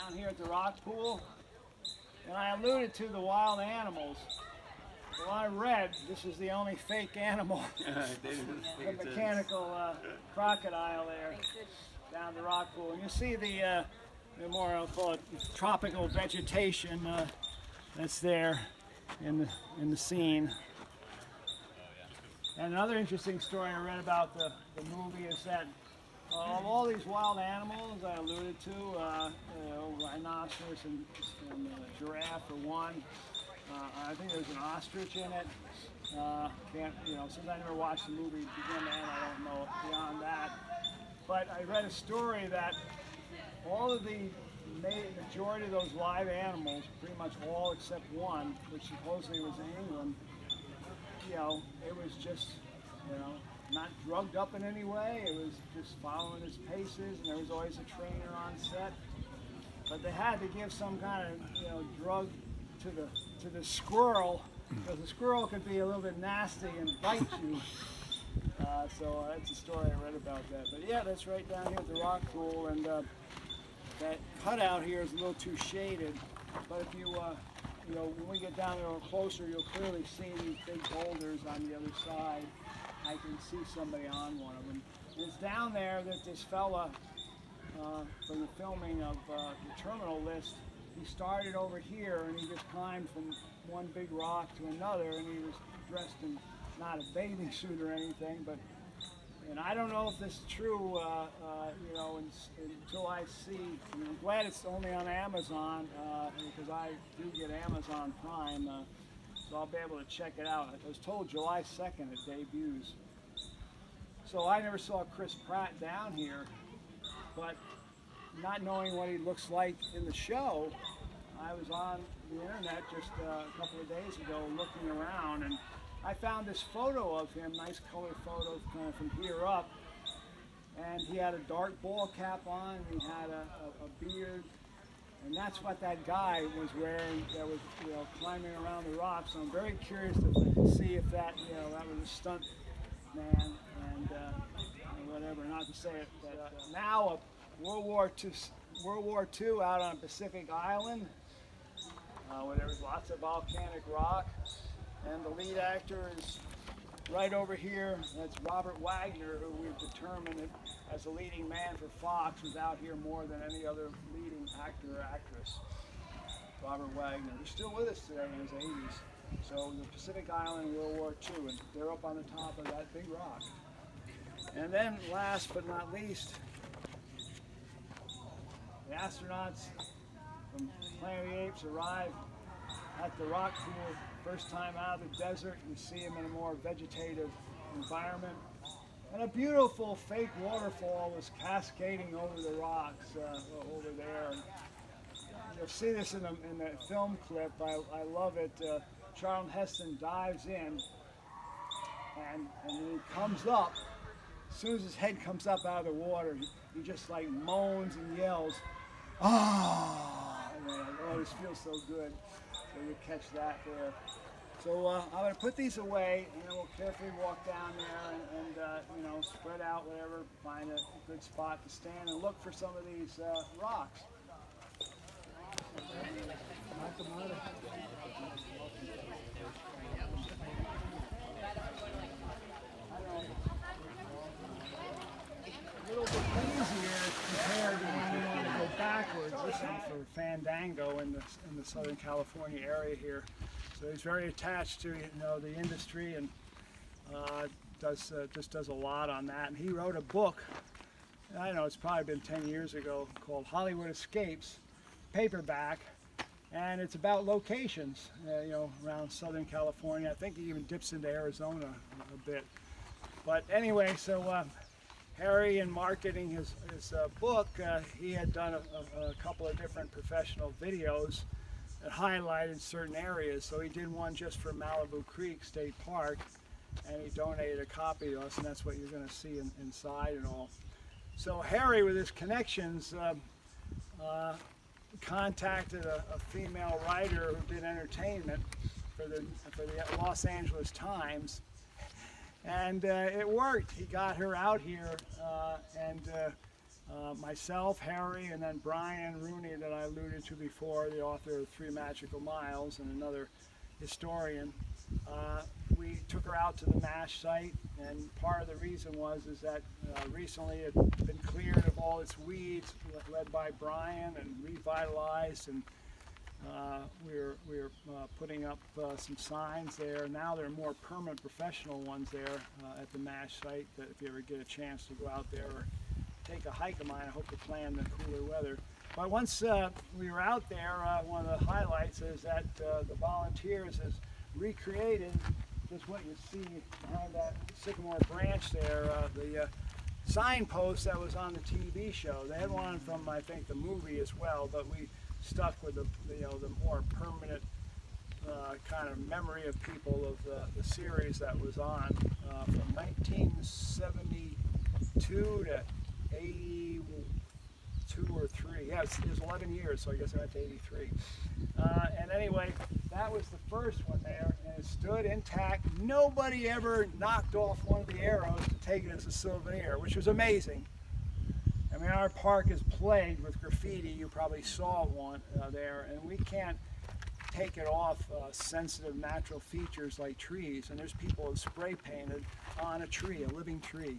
down here at the rock pool, and I alluded to the wild animals. Well, I read this is the only fake animal, the mechanical crocodile there down the rock pool. And you see the more, I'll call it, tropical vegetation that's there in the scene. And another interesting story I read about the movie is that of all these wild animals I alluded to, rhinoceros and giraffe for one. I think there's an ostrich in it. Since I never watched the movie begin to end, I don't know beyond that. But I read a story that all of the majority of those live animals, pretty much all except one, which supposedly was in England, it was just, not drugged up in any way. It was just following his paces, and there was always a trainer on set. But they had to give some kind of, drug to the squirrel, because the squirrel could be a little bit nasty and bite you. So that's a story I read about that. But yeah, that's right down here at the rock pool, and that cutout here is a little too shaded. But if you, when we get down there a little closer, you'll clearly see these big boulders on the other side. I can see somebody on one of them. And it's down there that this fella, from the filming of the Terminal List, he started over here and he just climbed from one big rock to another, and he was dressed in not a bathing suit or anything, and I don't know if this is true, until I see. I'm glad it's only on Amazon, because I do get Amazon Prime, so I'll be able to check it out. I was told July 2nd it debuts. So I never saw Chris Pratt down here, but not knowing what he looks like in the show, I was on the internet just a couple of days ago looking around, and I found this photo of him, nice color photo kind of from here up, and he had a dark ball cap on, he had a beard, and that's what that guy was wearing that was climbing around the rocks. So I'm very curious to see if that that was a stunt man and whatever. Not to say it, but now World War II out on Pacific Island, where there was lots of volcanic rock. And the lead actor is right over here. That's Robert Wagner, who we've determined as the leading man for Fox was out here more than any other leading actor or actress. Robert Wagner, who's still with us today in his 80s. So the Pacific Island, World War II, and they're up on the top of that big rock. And then last but not least, the astronauts from Planet of the Apes arrive at the rock pool. First time out of the desert, you see them in a more vegetative environment. And a beautiful fake waterfall is cascading over the rocks over there. And you'll see this in the film clip. I love it. Charlton Heston dives in, and when he comes up, as soon as his head comes up out of the water, he just like moans and yells, "Ah!" Oh, this feels so good. So you catch that there. So I'm going to put these away, and then we'll carefully walk down there and spread out whatever, find a good spot to stand and look for some of these rocks. A little bit easier compared to when you want to go backwards. This is for Fandango in the Southern California area here. So he's very attached to the industry, and just does a lot on that. And he wrote a book, I don't know, it's probably been 10 years ago, called Hollywood Escapes, paperback, and it's about locations, around Southern California. I think he even dips into Arizona a bit. But anyway, so Harry, in marketing his book, he had done a couple of different professional videos that highlighted certain areas. So he did one just for Malibu Creek State Park, and he donated a copy to us, and that's what you're going to see inside and all. So Harry, with his connections, contacted a female writer who did entertainment for the Los Angeles Times, and it worked. He got her out here, and myself, Harry, and then Brian Rooney that I alluded to before, the author of 3 Magical Miles and another historian. We took her out to the MASH site, and part of the reason is that recently it had been cleared of all its weeds, led by Brian, and revitalized, and we're putting up some signs there. Now there are more permanent professional ones there at the MASH site, that if you ever get a chance to go out there or take a hike of mine, I hope to plan the cooler weather. But once we were out there, one of the highlights is that the volunteers has recreated just what you see behind that sycamore branch there, the signpost that was on the TV show. They had one from, I think, the movie as well, but we stuck with the more permanent kind of memory of people of the series that was on from 1972 to 82 or 3. Yeah, it was 11 years, so I guess I went to 83. And anyway, that was the first one there, and it stood intact. Nobody ever knocked off one of the arrows to take it as a souvenir, which was amazing. I mean, our park is plagued with graffiti. You probably saw one there, and we can't take it off sensitive natural features like trees. And there's people who spray painted on a tree, a living tree,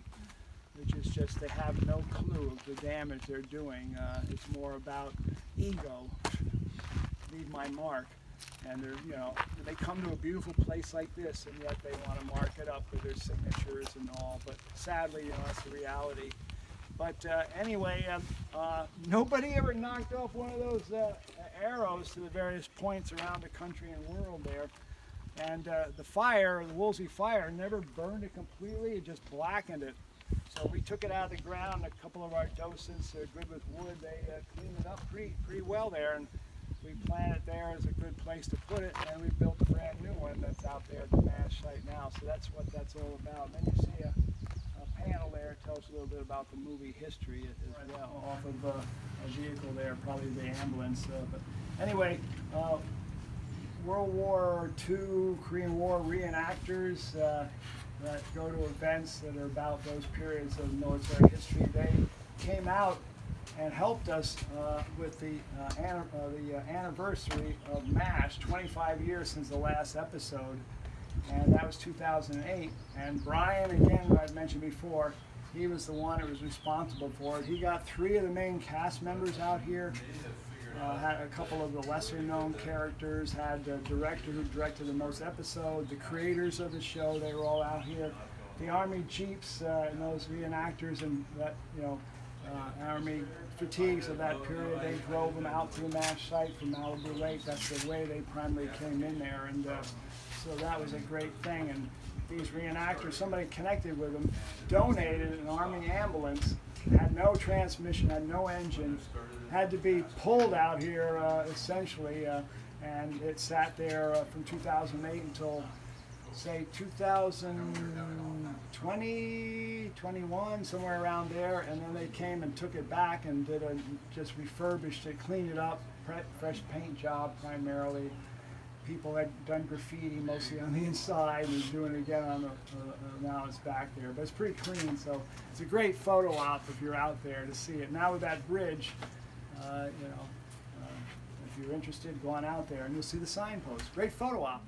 which is just, they have no clue of the damage they're doing. It's more about ego, leave my mark. And they come to a beautiful place like this, and yet they want to mark it up with their signatures and all. But sadly, that's the reality. But anyway, nobody ever knocked off one of those arrows to the various points around the country and world there. And the fire, the Woolsey fire, never burned it completely, it just blackened it. So we took it out of the ground. A couple of our docents are good with wood. They cleaned it up pretty well there, and we planted it there as a good place to put it, and we built a brand new one that's out there at the MASH site now. So that's what that's all about. And then you see a panel there, tells a little bit about the movie history as well, off of a vehicle there, probably the ambulance. But anyway, World War II, Korean War reenactors that go to events that are about those periods of military history, they came out and helped us with the anniversary of MASH, 25 years since the last episode. And that was 2008. And Brian, again, who I'd mentioned before, he was the one that was responsible for it. He got 3 of the main cast members out here, had a couple of the lesser known characters, had the director who directed the most episodes, the creators of the show, they were all out here. The Army Jeeps and those reenactors and that, Army fatigues of that period, they drove them out to the MASH site from Malibu Lake. That's the way they primarily came in there. And so that was a great thing, and these reenactors, somebody connected with them, donated an Army ambulance, had no transmission, had no engine, had to be pulled out here essentially, and it sat there from 2008 until, say, 2020, 21, somewhere around there, and then they came and took it back and just refurbished it, cleaned it up, fresh paint job primarily. People had done graffiti mostly on the inside and doing it again on the, now it's back there. But it's pretty clean, so it's a great photo op if you're out there to see it. Now with that bridge, if you're interested, go on out there and you'll see the signpost. Great photo op.